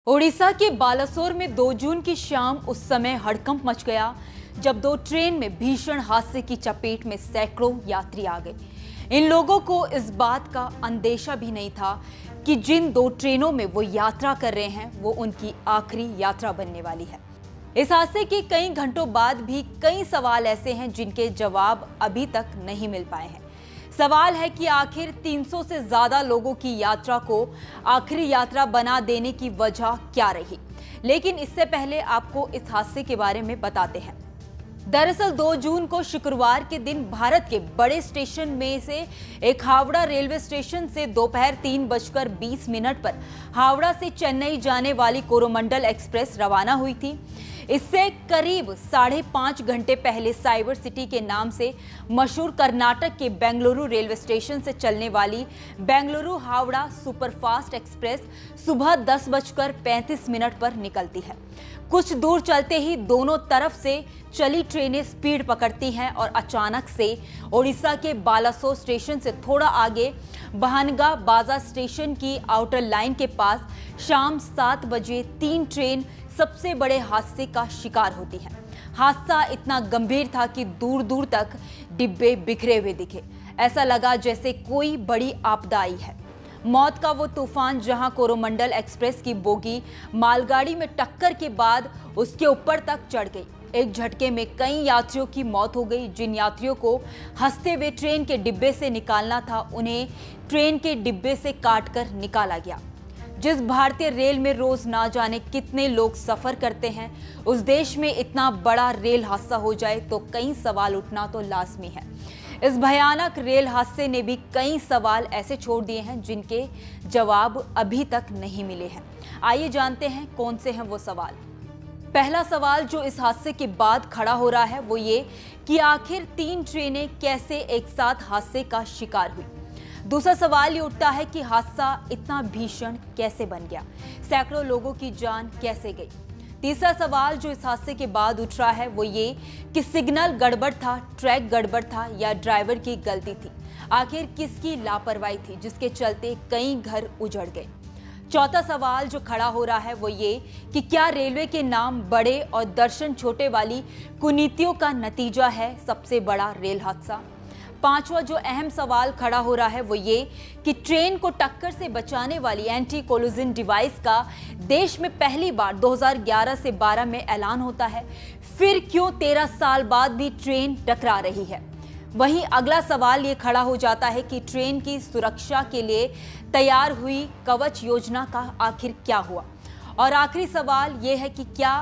ओडिशा के बालासोर में 2 जून की शाम उस समय हड़कंप मच गया जब 2 ट्रेन में भीषण हादसे की चपेट में सैकड़ों यात्री आ गए। इन लोगों को इस बात का अंदेशा भी नहीं था कि जिन 2 ट्रेनों में वो यात्रा कर रहे हैं वो उनकी आखिरी यात्रा बनने वाली है। इस हादसे के कई घंटों बाद भी कई सवाल ऐसे हैं जिनके जवाब अभी तक नहीं मिल पाए हैं। सवाल है कि आखिर 300 से ज्यादा लोगों की यात्रा को आखिरी यात्रा बना देने की वजह क्या रही। लेकिन इससे पहले आपको इस हादसे के बारे में बताते हैं। दरअसल 2 जून को शुक्रवार के दिन भारत के बड़े स्टेशन में से एक हावड़ा रेलवे स्टेशन से दोपहर 3:20 पर हावड़ा से चेन्नई जाने वाली कोरोमंडल एक्सप्रेस रवाना हुई थी। इससे करीब 5.5 घंटे पहले साइबर सिटी के नाम से मशहूर कर्नाटक के बेंगलुरु रेलवे स्टेशन से चलने वाली बेंगलुरु हावड़ा सुपरफास्ट एक्सप्रेस सुबह 10:35 पर निकलती है। कुछ दूर चलते ही दोनों तरफ से चली ट्रेनें स्पीड पकड़ती हैं और अचानक से ओडिशा के बालासोर स्टेशन से थोड़ा आगे बहनगा बाजा स्टेशन की आउटर लाइन के पास शाम 7 बजे 3 ट्रेन सबसे बड़े हादसे का शिकार होती है। हादसा इतना गंभीर था कि दूर दूर तक डिब्बे बिखरे हुए दिखे। ऐसा लगा जैसे कोई बड़ी आपदा आई है। मौत का वो तूफान जहां कोरोमंडल एक्सप्रेस की बोगी मालगाड़ी में टक्कर के बाद उसके ऊपर तक चढ़ गई। एक झटके में कई यात्रियों की मौत हो गई। जिन यात्रियों को हंसते हुए ट्रेन के डिब्बे से निकालना था उन्हें ट्रेन के डिब्बे से काटकर निकाला गया। जिस भारतीय रेल में रोज ना जाने कितने लोग सफर करते हैं, उस देश में इतना बड़ा रेल हादसा हो जाए तो कई सवाल उठना तो लाजमी है। इस भयानक रेल हादसे ने भी कई सवाल ऐसे छोड़ दिए हैं जिनके जवाब अभी तक नहीं मिले हैं। आइए जानते हैं कौन से हैं वो सवाल। पहला सवाल जो इस हादसे के बाद खड़ा हो रहा है वो ये कि आखिर 3 ट्रेनें कैसे एक साथ हादसे का शिकार हुई। दूसरा सवाल ये उठता है कि हादसा इतना भीषण कैसे बन गया, सैकड़ों लोगों की जान कैसे गई। तीसरा सवाल जो इस हादसे के बाद उठ रहा है वो ये कि सिग्नल गड़बड़ था, ट्रैक गड़बड़ था या ड्राइवर की गलती थी। आखिर किसकी लापरवाही थी जिसके चलते कई घर उजड़ गए। चौथा सवाल जो खड़ा हो रहा है वो ये कि क्या रेलवे के नाम बड़े और दर्शन छोटे वाली कुनीतियों का नतीजा है सबसे बड़ा रेल हादसा। पांचवा जो अहम सवाल खड़ा हो रहा है वो ये कि ट्रेन को टक्कर से बचाने वाली एंटी कोलिजन डिवाइस का देश में पहली बार 2011 से 12 में ऐलान होता है, फिर क्यों 13 साल बाद भी ट्रेन टकरा रही है। वहीं अगला सवाल ये खड़ा हो जाता है कि ट्रेन की सुरक्षा के लिए तैयार हुई कवच योजना का आखिर क्या हुआ। और आखिरी सवाल ये है कि क्या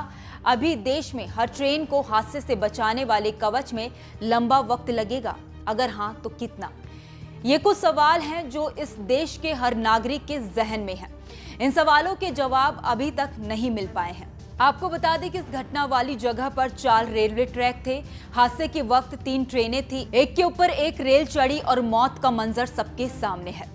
अभी देश में हर ट्रेन को हादसे से बचाने वाले कवच में लंबा वक्त लगेगा, अगर हाँ तो कितना। ये कुछ सवाल हैं जो इस देश के हर नागरिक के जहन में हैं। इन सवालों के जवाब अभी तक नहीं मिल पाए हैं। आपको बता दें कि इस घटना वाली जगह पर 4 रेलवे ट्रैक थे। हादसे के वक्त 3 ट्रेनें थी, एक के ऊपर एक रेल चढ़ी और मौत का मंजर सबके सामने है।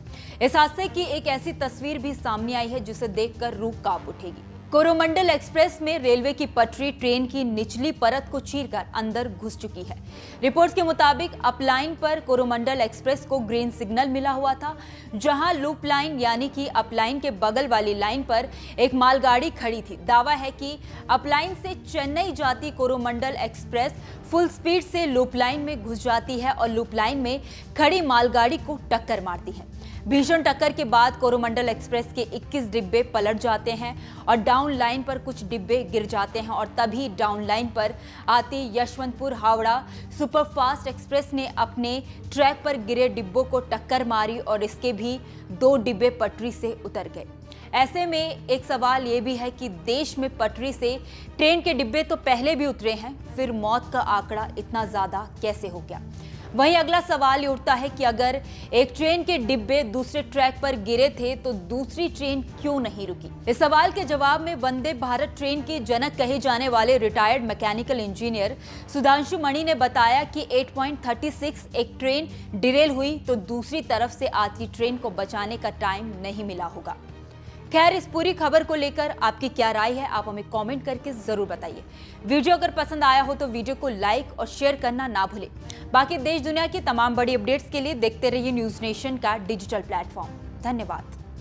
इस हादसे की एक ऐसी तस्वीर भी सामने आई है जिसे देखकर रूह कांप उठेगी। कोरोमंडल एक्सप्रेस में रेलवे की पटरी ट्रेन की निचली परत को चीरकर अंदर घुस चुकी है। रिपोर्ट्स के मुताबिक अपलाइन पर कोरोमंडल एक्सप्रेस को ग्रीन सिग्नल मिला हुआ था, जहां लूप लाइन यानी कि अपलाइन के बगल वाली लाइन पर एक मालगाड़ी खड़ी थी। दावा है कि अपलाइन से चेन्नई जाती कोरोमंडल एक्सप्रेस फुल स्पीड से लूप लाइन में घुस जाती है और लूप लाइन में खड़ी मालगाड़ी को टक्कर मारती है। भीषण टक्कर के बाद कोरोमंडल एक्सप्रेस के 21 डिब्बे पलट जाते हैं और डाउन लाइन पर कुछ डिब्बे गिर जाते हैं और तभी डाउन लाइन पर आती यशवंतपुर हावड़ा सुपरफास्ट एक्सप्रेस ने अपने ट्रैक पर गिरे डिब्बों को टक्कर मारी और इसके भी 2 डिब्बे पटरी से उतर गए। ऐसे में एक सवाल ये भी है कि देश में पटरी से ट्रेन के डिब्बे तो पहले भी उतरे हैं, फिर मौत का आंकड़ा इतना ज्यादा कैसे हो गया। वहीं अगला सवाल ये उठता है कि अगर एक ट्रेन के डिब्बे दूसरे ट्रैक पर गिरे थे तो दूसरी ट्रेन क्यों नहीं रुकी। इस सवाल के जवाब में वंदे भारत ट्रेन के जनक कहे जाने वाले रिटायर्ड मैकेनिकल इंजीनियर सुधांशु मणि ने बताया कि 8.36 एक ट्रेन डिरेल हुई तो दूसरी तरफ से आती ट्रेन को बचाने का टाइम नहीं मिला होगा। खैर, इस पूरी खबर को लेकर आपकी क्या राय है, आप हमें कमेंट करके जरूर बताइए। वीडियो अगर पसंद आया हो तो वीडियो को लाइक और शेयर करना ना भूलें। बाकी देश दुनिया की तमाम बड़ी अपडेट्स के लिए देखते रहिए न्यूज नेशन का डिजिटल प्लेटफॉर्म। धन्यवाद।